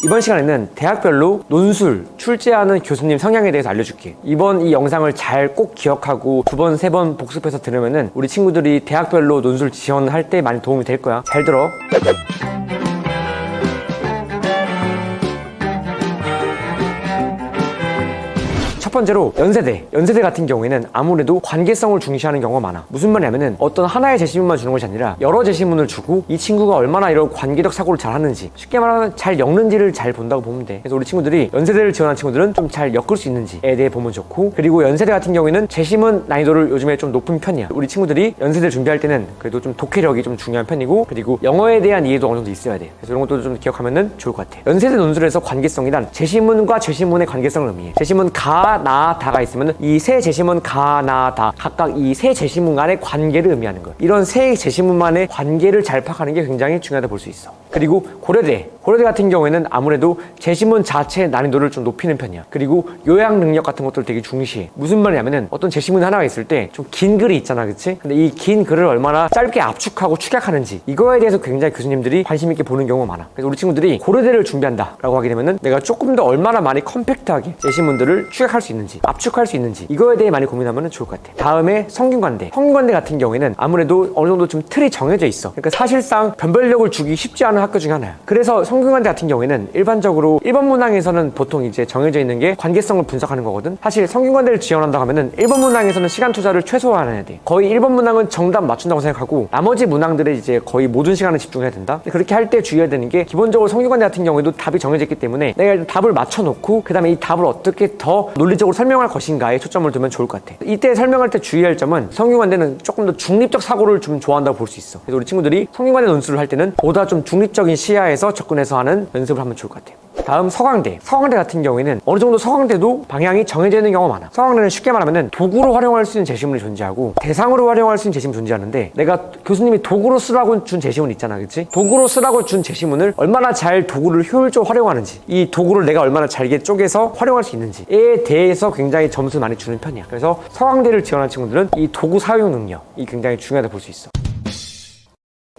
이번 시간에는 대학별로 논술, 출제하는 교수님 성향에 대해서 알려줄게. 이번 이 영상을 잘 꼭 기억하고 2번, 3번 복습해서 들으면은 우리 친구들이 대학별로 논술 지원할 때 많이 도움이 될 거야. 잘 들어. 첫 번째로 연세대 같은 경우에는 아무래도 관계성을 중시하는 경우가 많아. 무슨 말이냐면은 어떤 하나의 제시문만 주는 것이 아니라 여러 제시문을 주고 이 친구가 얼마나 이런 관계적 사고를 잘 하는지, 쉽게 말하면 잘 엮는지를 잘 본다고 보면 돼. 그래서 우리 친구들이 연세대를 지원한 친구들은 좀 잘 엮을 수 있는지에 대해 보면 좋고, 그리고 연세대 같은 경우에는 제시문 난이도를 요즘에 좀 높은 편이야. 우리 친구들이 연세대 준비할 때는 그래도 좀 독해력이 좀 중요한 편이고, 그리고 영어에 대한 이해도 어느 정도 있어야 돼. 그래서 이런 것도 좀 기억하면은 좋을 것 같아. 연세대 논술에서 관계성이란 제시문과 제시문의 관계성을 의미해. 제시문 가, 나, 다가 있으면 이 세 제시문 가, 나, 다 각각 이 세 제시문 간의 관계를 의미하는 거야. 이런 세 제시문만의 관계를 잘 파악하는 게 굉장히 중요하다 볼 수 있어. 그리고 고려대 같은 경우에는 아무래도 제시문 자체의 난이도를 좀 높이는 편이야. 그리고 요약 능력 같은 것들을 되게 중시해. 무슨 말이냐면은 어떤 제시문 하나가 있을 때 좀 긴 글이 있잖아, 그치? 근데 이 긴 글을 얼마나 짧게 압축하고 축약하는지, 이거에 대해서 굉장히 교수님들이 관심 있게 보는 경우가 많아. 그래서 우리 친구들이 고려대를 준비한다 라고 하게 되면은 내가 조금 더 얼마나 많이 컴팩트하게 제시문들을 축약할 수 있는지, 압축할 수 있는지, 이거에 대해 많이 고민하면 좋을 것 같아. 다음에 성균관대 같은 경우에는 아무래도 어느 정도 좀 틀이 정해져 있어. 그러니까 사실상 변별력을 주기 쉽지 않은 학교 중에 하나야. 그래서 성균관대 같은 경우에는 일반적으로 1번 문항에서는 보통 이제 정해져 있는 게 관계성을 분석하는 거거든. 사실 성균관대를 지원한다고 하면은 1번 문항에서는 시간 투자를 최소화해야 돼. 거의 1번 문항은 정답 맞춘다고 생각하고 나머지 문항들에 이제 거의 모든 시간을 집중해야 된다. 그렇게 할 때 주의해야 되는 게, 기본적으로 성균관대 같은 경우에도 답이 정해져 있기 때문에 내가 답을 맞춰놓고 그 다음에 이 답을 어떻게 더 논리적으로 설명할 것인가에 초점을 두면 좋을 것 같아. 이때 설명할 때 주의할 점은, 성균관대는 조금 더 중립적 사고를 좀 좋아한다고 볼 수 있어. 그래서 우리 친구들이 성균관대 논술을 할 때는 보다 좀 중립적인 시야에서 접근해서 하는 연습을 하면 좋을 것 같아요. 다음 서강대 같은 경우에는 어느 정도 서강대도 방향이 정해져 있는 경우가 많아. 서강대는 쉽게 말하면 도구로 활용할 수 있는 제시문이 존재하고 대상으로 활용할 수 있는 제시문이 존재하는데, 내가 교수님이 도구로 쓰라고 준 제시문 있잖아, 그치? 도구로 쓰라고 준 제시문을 얼마나 잘 도구를 효율적으로 활용하는지, 이 도구를 내가 얼마나 잘게 쪼개서 활용할 수 있는지에 대해서 굉장히 점수를 많이 주는 편이야. 그래서 서강대를 지원한 친구들은 이 도구 사용 능력이 굉장히 중요하다 볼 수 있어.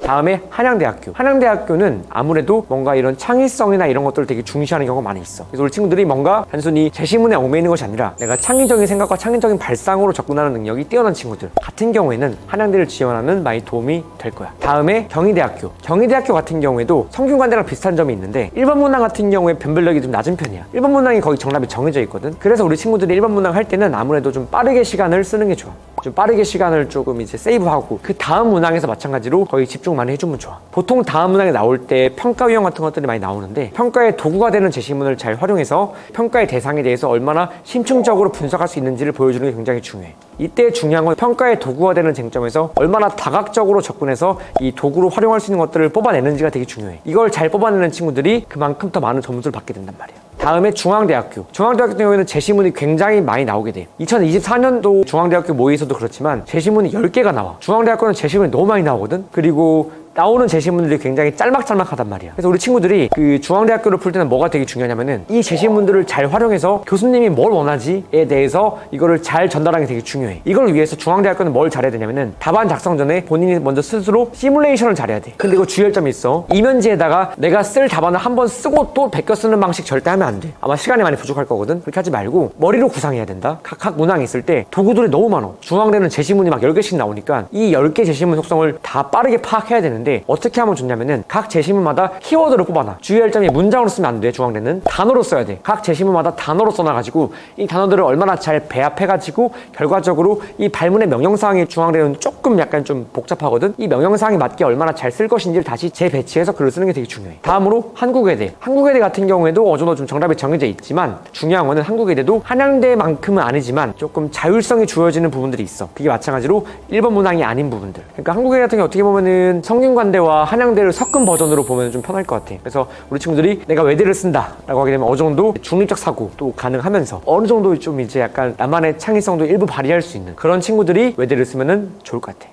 다음에 한양대학교는 아무래도 뭔가 이런 창의성이나 이런 것들을 되게 중시하는 경우가 많이 있어. 그래서 우리 친구들이 뭔가 단순히 제시문에 얽매이는 것이 아니라 내가 창의적인 생각과 창의적인 발상으로 접근하는 능력이 뛰어난 친구들 같은 경우에는 한양대를 지원하는 많이 도움이 될 거야. 다음에 경희대학교 같은 경우에도 성균관대랑 비슷한 점이 있는데, 1번 문항 같은 경우에 변별력이 좀 낮은 편이야. 1번 문항이 거의 정답이 정해져 있거든. 그래서 우리 친구들이 1번 문항 할 때는 아무래도 좀 빠르게 시간을 쓰는 게 좋아. 좀 빠르게 시간을 조금 이제 세이브하고 그 다음 문항에서 마찬가지로 거의 집중 많이 해주면 좋아. 보통 다음 문항에 나올 때 평가 유형 같은 것들이 많이 나오는데, 평가의 도구가 되는 제시문을 잘 활용해서 평가의 대상에 대해서 얼마나 심층적으로 분석할 수 있는지를 보여주는 게 굉장히 중요해. 이때 중요한 건 평가의 도구가 되는 쟁점에서 얼마나 다각적으로 접근해서 이 도구로 활용할 수 있는 것들을 뽑아내는지가 되게 중요해. 이걸 잘 뽑아내는 친구들이 그만큼 더 많은 점수를 받게 된단 말이야. 다음에 중앙대학교 같은 경우에는 제시문이 굉장히 많이 나오게 돼. 2024년도 중앙대학교 모의에서도 그렇지만 제시문이 10개가 나와. 중앙대학교는 제시문이 너무 많이 나오거든. 그리고 나오는 제시문들이 굉장히 짤막짤막하단 말이야. 그래서 우리 친구들이 그 중앙대학교를 풀 때는 뭐가 되게 중요하냐면은 이 제시문들을 잘 활용해서 교수님이 뭘 원하지에 대해서 이거를 잘 전달하는 게 되게 중요해. 이걸 위해서 중앙대학교는 뭘 잘해야 되냐면은 답안 작성 전에 본인이 먼저 스스로 시뮬레이션을 잘해야 돼. 근데 이거 주의할 점이 있어. 이면지에다가 내가 쓸 답안을 한번 쓰고 또 베껴 쓰는 방식 절대 하면 안 돼. 아마 시간이 많이 부족할 거거든. 그렇게 하지 말고 머리로 구상해야 된다. 각 문항이 있을 때 도구들이 너무 많아. 중앙대는 제시문이 막 10개씩 나오니까 이 10개 제시문 속성을 다 빠르게 파악해야 되는데, 어떻게 하면 좋냐면은 각 제시문마다 키워드를 뽑아놔. 주의할 점이 문장으로 쓰면 안 돼. 중앙대는 단어로 써야 돼. 각 제시문마다 단어로 써놔가지고 이 단어들을 얼마나 잘 배합해가지고 결과적으로 이 발문의 명령사항이 중앙대는 조금 약간 좀 복잡하거든. 이 명령사항에 맞게 얼마나 잘 쓸 것인지를 다시 재배치해서 글을 쓰는 게 되게 중요해. 다음으로 한국외대 같은 경우에도 어느 정도 좀 정답이 정해져 있지만, 중요한 거는 한국외대도 한양대만큼은 아니지만 조금 자율성이 주어지는 부분들이 있어. 그게 마찬가지로 1번 문항이 아닌 부분들. 그러니까 한국외대 같은 경우 어떻게 보면은 성균관대와 한양대를 섞은 버전으로 보면 좀 편할 것 같아. 그래서 우리 친구들이 내가 외대를 쓴다 라고 하게 되면 어느 정도 중립적 사고도 가능하면서 어느 정도 좀 이제 약간 나만의 창의성도 일부 발휘할 수 있는 그런 친구들이 외대를 쓰면 좋을 것 같아.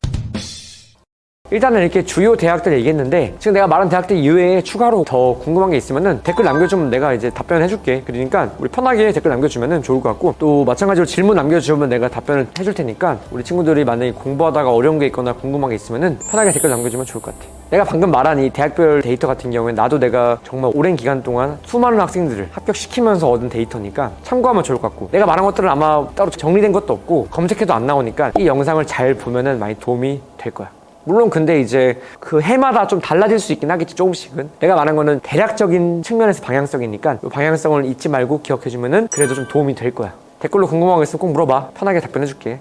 일단은 이렇게 주요 대학들 얘기했는데 지금 내가 말한 대학들 이외에 추가로 더 궁금한 게 있으면은 댓글 남겨주면 내가 이제 답변해줄게. 그러니까 우리 편하게 댓글 남겨주면은 좋을 것 같고, 또 마찬가지로 질문 남겨주면 내가 답변을 해줄 테니까 우리 친구들이 만약에 공부하다가 어려운 게 있거나 궁금한 게 있으면은 편하게 댓글 남겨주면 좋을 것 같아. 내가 방금 말한 이 대학별 데이터 같은 경우에는 나도 내가 정말 오랜 기간 동안 수많은 학생들을 합격시키면서 얻은 데이터니까 참고하면 좋을 것 같고, 내가 말한 것들은 아마 따로 정리된 것도 없고 검색해도 안 나오니까 이 영상을 잘 보면은 많이 도움이 될 거야. 물론 근데 이제 그 해마다 좀 달라질 수 있긴 하겠지, 조금씩은. 내가 말한 거는 대략적인 측면에서 방향성이니까 그 방향성을 잊지 말고 기억해주면은 그래도 좀 도움이 될 거야. 댓글로 궁금한 거 있으면 꼭 물어봐. 편하게 답변해줄게.